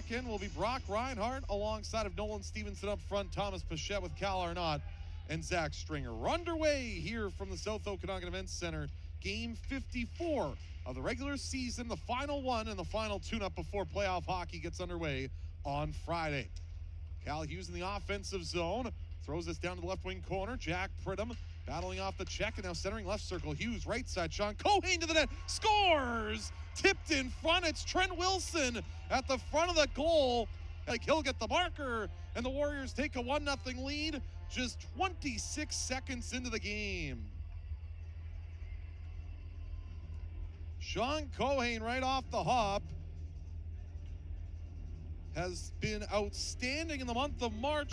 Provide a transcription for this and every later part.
back end will be Brock Reinhardt alongside of Nolan Stevenson up front, Thomas Pichette with Cal Arnott and Zach Stringer. We're underway here from the South Okanagan Events Center. Game 54 of the regular season, the final one and the final tune-up before playoff hockey gets underway on Friday. Cal Hughes in the offensive zone. Throws this down to the left wing corner. Jack Pridham battling off the check and now centering left circle. Hughes right side. Sean Cohane to the net. Scores! Tipped in front. It's Trent Wilson at the front of the goal. Like he'll get the marker and the Warriors take a 1-0 lead just 26 seconds into the game. Sean Cohane right off the hop has been outstanding in the month of March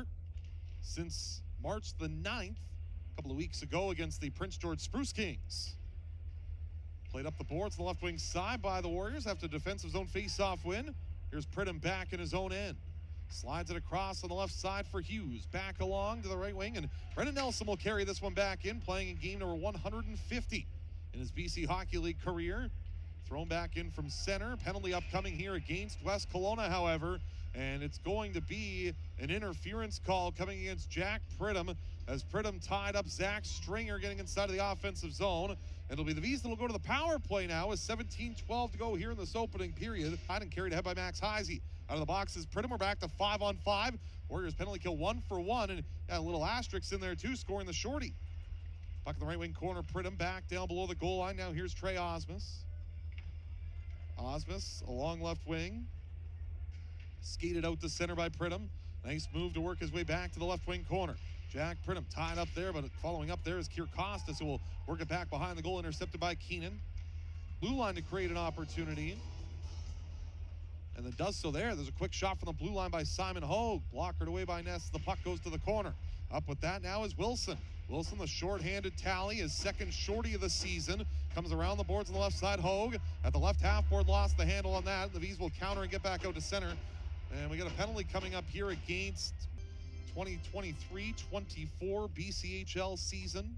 since March the 9th, a couple of weeks ago against the Prince George Spruce Kings. Played up the boards on the left wing side by the Warriors after a defensive zone face-off win. Here's Pridham back in his own end. Slides it across on the left side for Hughes. Back along to the right wing, and Brendan Nelson will carry this one back in, playing in game number 150 in his BC Hockey League career. Thrown back in from center. Penalty upcoming here against West Kelowna, however, and it's going to be an interference call coming against Jack Pridham as Pridham tied up Zach Stringer getting inside of the offensive zone. It'll be the Vees that will go to the power play now with 17-12 to go here in this opening period. And carried ahead by Max Heisey. Out of the boxes, Pridham. We're back to 5-on-5. Warriors penalty kill 1 for 1, and a little asterisk in there too, scoring the shorty. Puck in the right wing corner, Pridham back down below the goal line. Now here's Trey Osmus. Osmus along left wing. Skated out to center by Pridham. Nice move to work his way back to the left wing corner. Jack Pridham tied up there, but following up there is Kier Costas, who will work it back behind the goal, intercepted by Keenan. Blue line to create an opportunity. And then does so there. There's a quick shot from the blue line by Simon Hogue. Blockered away by Ness. The puck goes to the corner. Up with that now is Wilson. Wilson, the short-handed tally, his second shorty of the season. Comes around the boards on the left side. Hogue at the left half board lost the handle on that. The Vees will counter and get back out to center. And we got a penalty coming up here against 2023-24 BCHL season.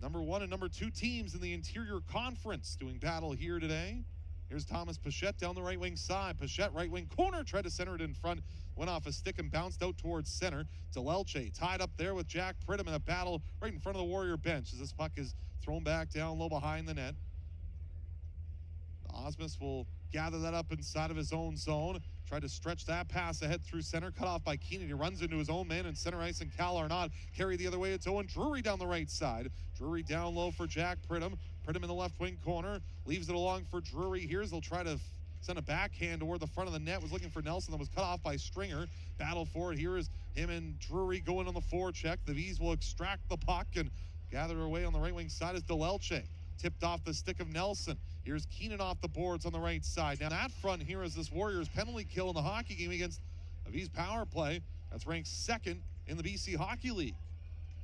Number 1 and number 2 teams in the Interior Conference doing battle here today. Here's Thomas Pichette down the right wing side. Pichette right wing corner, tried to center it in front. Went off a stick and bounced out towards center. Delelche tied up there with Jack Pridham in a battle right in front of the Warrior bench as this puck is thrown back down low behind the net. Osmus will gather that up inside of his own zone. Tried to stretch that pass ahead through center. Cut off by Keenan. He runs into his own man in center ice, and Cal Arnott carry the other way. It's Owen Drury down the right side. Drury down low for Jack Pridham. Pridham in the left wing corner. Leaves it along for Drury. Here's they'll try to send a backhand toward the front of the net. Was looking for Nelson. That was cut off by Stringer. Battle for it. Here is him and Drury going on the forecheck. The Vees will extract the puck and gather away on the right wing side is Delelche. Tipped off the stick of Nelson. Here's Keenan off the boards on the right side. Now that front here is this Warriors penalty kill in the hockey game against the Vees power play. That's ranked 2nd in the BC Hockey League.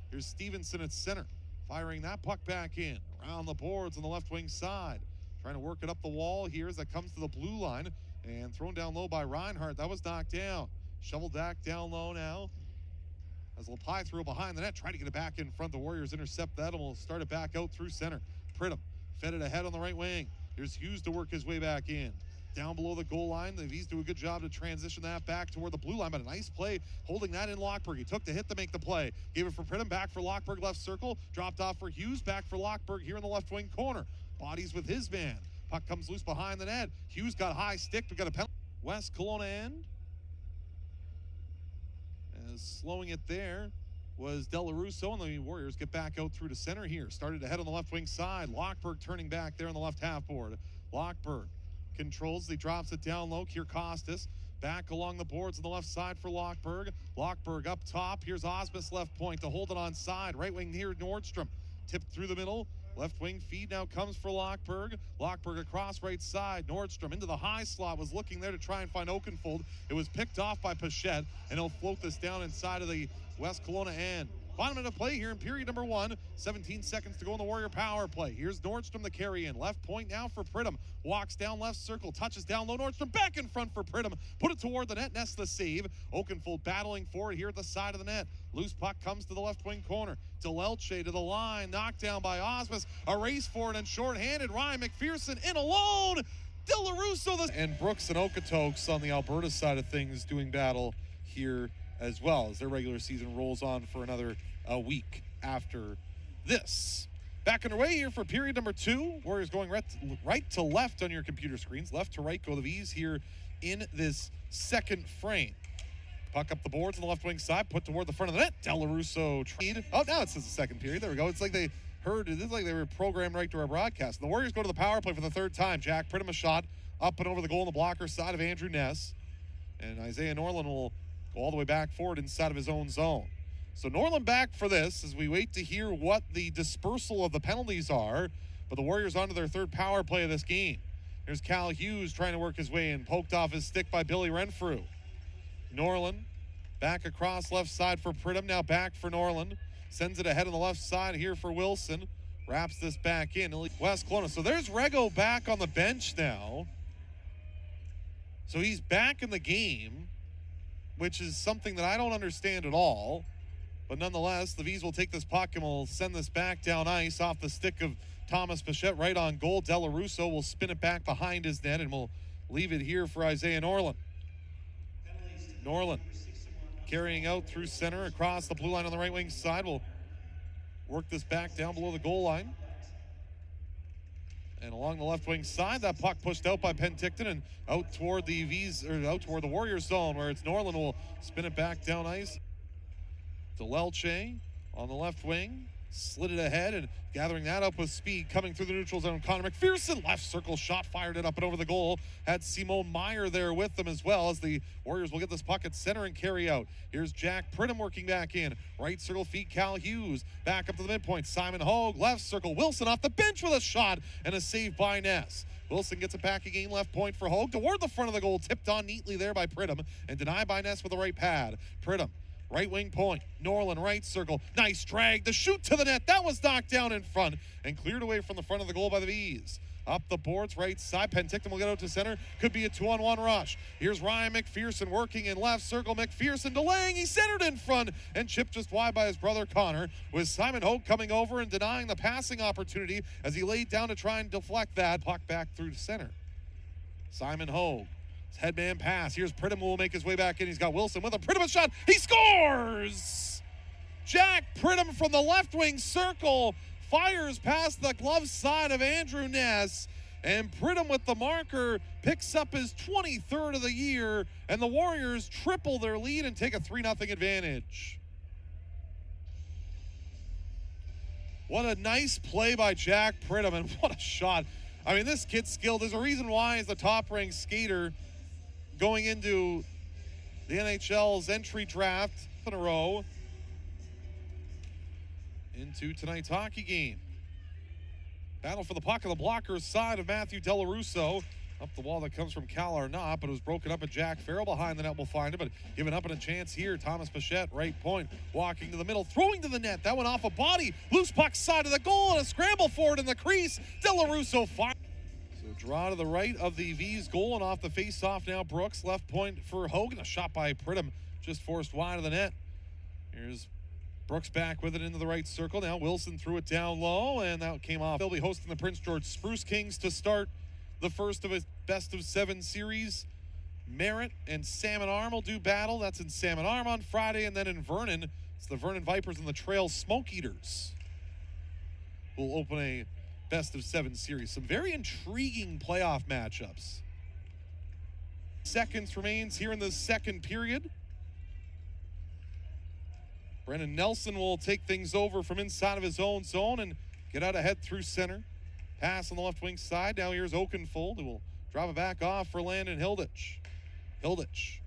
Here's Stevenson at center. Firing that puck back in. Around the boards on the left wing side. Trying to work it up the wall here as that comes to the blue line. And thrown down low by Reinhardt. That was knocked down. Shoveled back down low now. As Lapie threw behind the net. Trying to get it back in front. The Warriors intercept that and will start it back out through center. Pridham fed it ahead on the right wing. Here's Hughes to work his way back in. Down below the goal line, the Vees do a good job to transition that back toward the blue line, but a nice play holding that in Lockberg. He took the hit to make the play. Gave it for Pridham, back for Lockberg, left circle. Dropped off for Hughes, back for Lockberg here in the left wing corner. Bodies with his man. Puck comes loose behind the net. Hughes got high stick, but got a penalty. West Kelowna end. As slowing it there was Del Russo, and the Warriors get back out through to center here. Started ahead on the left wing side. Lockberg turning back there on the left half board. Lockberg controls, he drops it down low. Kier Costas back along the boards on the left side for Lockberg. Lockberg up top. Here's Osmus left point to hold it on side. Right wing here, Nordstrom. Tipped through the middle. Left wing feed now comes for Lockberg. Lockberg across right side. Nordstrom into the high slot, was looking there to try and find Oakenfold. It was picked off by Pichette, and he'll float this down inside of the West Kelowna end. Final minute of play here in period number 1. 17 seconds to go in the Warrior power play. Here's Nordstrom, the carry in. Left point now for Pridham. Walks down left circle, touches down low. Nordstrom back in front for Pridham. Put it toward the net. Ness the save. Oakenfold battling for it here at the side of the net. Loose puck comes to the left wing corner. Delelche to the line. Knocked down by Osmus. A race for it and shorthanded. Ryan McPherson in alone. De La Russo, and Brooks and Okotoks on the Alberta side of things doing battle here as well as their regular season rolls on for another week after this. Back underway here for period number 2. Warriors going right to left on your computer screens. Left to right go the Vees here in this second frame. Puck up the boards on the left wing side, put toward the front of the net. De La Russo trade. Oh, now it says the second period. There we go. It's like they heard it. It's like they were programmed right to our broadcast. And the Warriors go to the power play for the third time. Jack Pridham a shot up and over the goal on the blocker side of Andrew Ness. And Isaiah Norland will go all the way back forward inside of his own zone. So Norland back for this as we wait to hear what the dispersal of the penalties are. But the Warriors onto their third power play of this game. There's Cal Hughes trying to work his way in, poked off his stick by Billy Renfrew. Norland back across left side for Pridham, now back for Norland. Sends it ahead on the left side here for Wilson. Wraps this back in. West Kelowna. So there's Rego back on the bench now. So he's back in the game, which is something that I don't understand at all. But nonetheless, the Vees will take this puck and will send this back down ice off the stick of Thomas Pichette right on goal. De La Russo will spin it back behind his net and will leave it here for Isaiah Norland. Norland carrying out through center across the blue line on the right wing side. Will work this back down below the goal line. And along the left wing side, that puck pushed out by Penticton and out toward the Vees, or out toward the Warriors zone, where it's Norland will spin it back down ice. DeLelche on the left wing, slid it ahead and gathering that up with speed, coming through the neutral zone. Connor McPherson, left circle shot, fired it up and over the goal. Had Simone Meyer there with them as well, as the Warriors will get this puck at center and carry out. Here's Jack Pridham working back in. Right circle feed Cal Hughes. Back up to the midpoint. Simon Hogue, left circle. Wilson off the bench with a shot and a save by Ness. Wilson gets it back again, left point for Hogue. Toward the front of the goal, tipped on neatly there by Pridham and denied by Ness with the right pad. Pridham. Right wing point, Norland right circle, nice drag, the shoot to the net, that was knocked down in front and cleared away from the front of the goal by the Vees. Up the boards, right side, Penticton will get out to center, could be a 2-on-1 rush. Here's Ryan McPherson working in left circle, McPherson delaying, he centered in front and chipped just wide by his brother Connor, with Simon Hogue coming over and denying the passing opportunity as he laid down to try and deflect that. Puck back through to center. Simon Hogue. Headman pass. Here's Pridham who will make his way back in. He's got Wilson with a Pridham shot. He scores! Jack Pridham from the left wing circle fires past the glove side of Andrew Ness. And Pridham with the marker picks up his 23rd of the year. And the Warriors triple their lead and take a 3-0 advantage. What a nice play by Jack Pridham, and what a shot. I mean, this kid's skilled. There's a reason why he's the top-ranked skater going into the NHL's entry draft in a row into tonight's hockey game. Battle for the puck on the blocker's side of Matthew De La Russo. Up the wall that comes from Cal Arnott, but it was broken up at Jack Farrell behind the net. We'll find it, but given up in a chance here. Thomas Pichette, right point, walking to the middle, throwing to the net. That went off a body. Loose puck side of the goal and a scramble forward in the crease. De La Russo fires. So draw to the right of the Vees goal, and off the face-off now Brooks. Left point for Hogan. A shot by Pridham, just forced wide of the net. Here's Brooks back with it into the right circle. Now Wilson threw it down low, and that came off. They'll be hosting the Prince George Spruce Kings to start the first of a best-of-7 series. Merritt and Salmon Arm will do battle. That's in Salmon Arm on Friday, and then in Vernon, it's the Vernon Vipers and the Trail Smoke Eaters will open a best-of-7 series. Some very intriguing playoff matchups. Seconds remains here in the second period. Brendan Nelson will take things over from inside of his own zone and get out ahead through center. Pass on the left wing side. Now here's Oakenfold, who will drop it back off for Landon Hilditch. Hilditch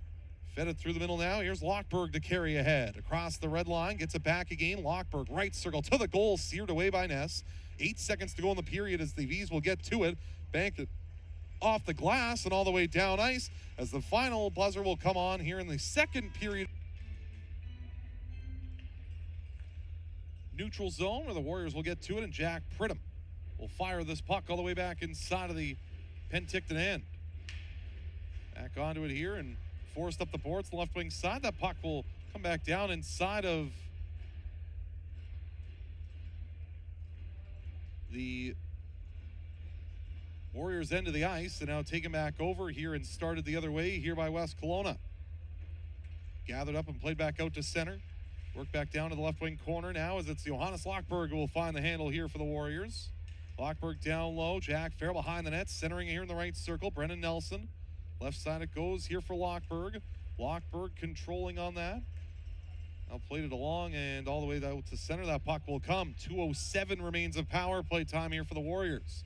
fed it through the middle now. Here's Lockberg to carry ahead. Across the red line, gets it back again. Lockberg, right circle to the goal, seared away by Ness. 8 seconds to go in the period as the Vees will get to it. Banked it off the glass and all the way down ice as the final buzzer will come on here in the second period. Neutral zone where the Warriors will get to it, and Jack Pridham will fire this puck all the way back inside of the Penticton end. Back onto it here and forced up the boards, the left wing side. That puck will come back down inside of the Warriors end of the ice, and now taken back over here and started the other way here by West Kelowna. Gathered up and played back out to center. Work back down to the left wing corner now as it's Johannes Lockberg who will find the handle here for the Warriors. Lockberg down low. Jack Fair behind the net, centering here in the right circle. Brennan Nelson. Left side it goes here for Lockberg. Lockberg controlling on that. Now played it along and all the way out to center. That puck will come. 2:07 remains of power play time here for the Warriors.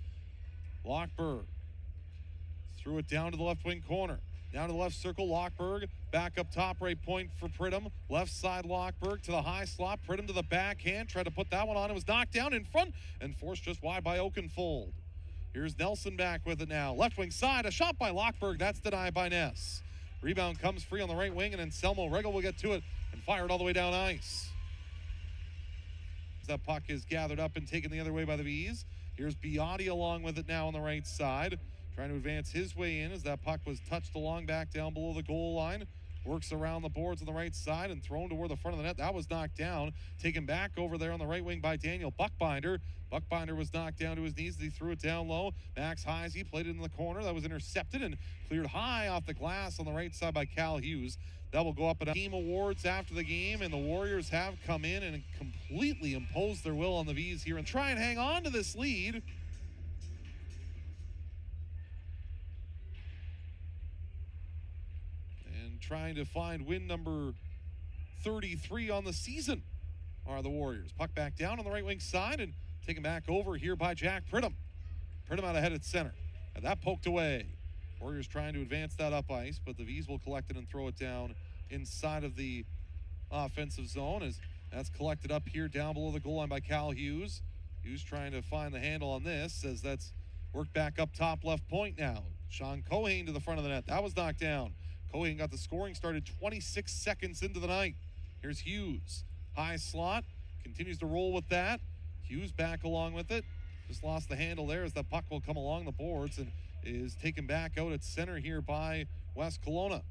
Lockberg threw it down to the left wing corner. Down to the left circle, Lockberg. Back up top right point for Pridham. Left side, Lockberg to the high slot. Pridham to the backhand. Tried to put that one on. It was knocked down in front and forced just wide by Oakenfold. Here's Nelson back with it now. Left wing side, a shot by Lockberg. That's denied by Ness. Rebound comes free on the right wing, and then Selmo Regel will get to it and fire it all the way down ice. That puck is gathered up and taken the other way by the Vees. Here's Biotti along with it now on the right side. Trying to advance his way in as that puck was touched along back down below the goal line. Works around the boards on the right side and thrown toward the front of the net. That was knocked down. Taken back over there on the right wing by Daniel Buckbinder. Buckbinder was knocked down to his knees as he threw it down low. Max Heisey played it in the corner. That was intercepted and cleared high off the glass on the right side by Cal Hughes. That will go up at team awards after the game, and the Warriors have come in and completely imposed their will on the Vees here and try and hang on to this lead. Trying to find win number 33 on the season are the Warriors. Puck back down on the right wing side and taken back over here by Jack Pridham. Pridham out ahead at center. And that poked away. Warriors trying to advance that up ice, but the Vees will collect it and throw it down inside of the offensive zone as that's collected up here down below the goal line by Cal Hughes. Hughes trying to find the handle on this as that's worked back up top left point now. Sean Cohane to the front of the net. That was knocked down. Cohane got the scoring started 26 seconds into the night. Here's Hughes. High slot. Continues to roll with that. Hughes back along with it. Just lost the handle there as the puck will come along the boards and is taken back out at center here by West Kelowna.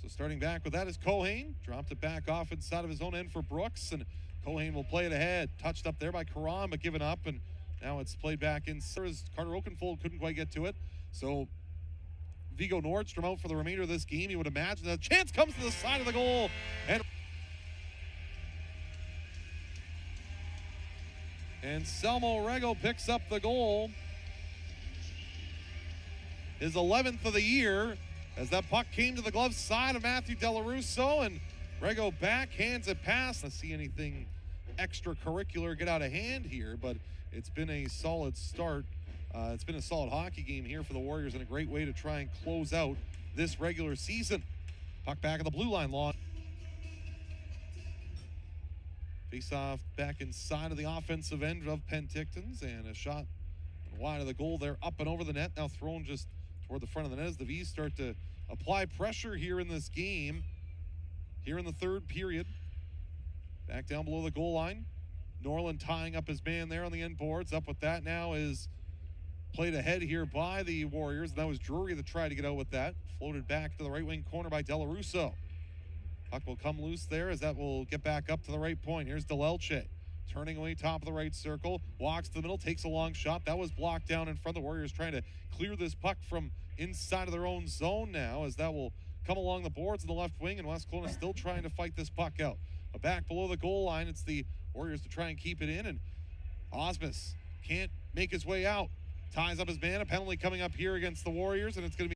So starting back with that is Cohane. Dropped it back off inside of his own end for Brooks, and Cohane will play it ahead. Touched up there by Karam, but given up, and now it's played back in. Carter Oakenfold couldn't quite get to it. So Viggo Nordstrom out for the remainder of this game. You would imagine that chance comes to the side of the goal. And Selmo Regel picks up the goal. His 11th of the year as that puck came to the glove side of Matthew Delarusso, and Regel backhands it past. Let's see anything extracurricular get out of hand here, but it's been a solid start. It's been a solid hockey game here for the Warriors and a great way to try and close out this regular season. Puck back at the blue line, long. Face-off back inside of the offensive end of Penticton's, and a shot wide of the goal there, up and over the net. Now thrown just toward the front of the net as the Vees start to apply pressure here in this game. Here in the third period. Back down below the goal line. Norland tying up his man there on the end boards. Up with that now is played ahead here by the Warriors. That was Drury that tried to get out with that. Floated back to the right wing corner by Delarusso. Puck will come loose there as that will get back up to the right point. Here's Delelche. Turning away top of the right circle. Walks to the middle, takes a long shot. That was blocked down in front. The Warriors trying to clear this puck from inside of their own zone now as that will come along the boards in the left wing, and West Kelowna still trying to fight this puck out. But back below the goal line, it's the Warriors to try and keep it in, and Osmus can't make his way out. Ties up his man. A penalty coming up here against the Warriors, and it's going to be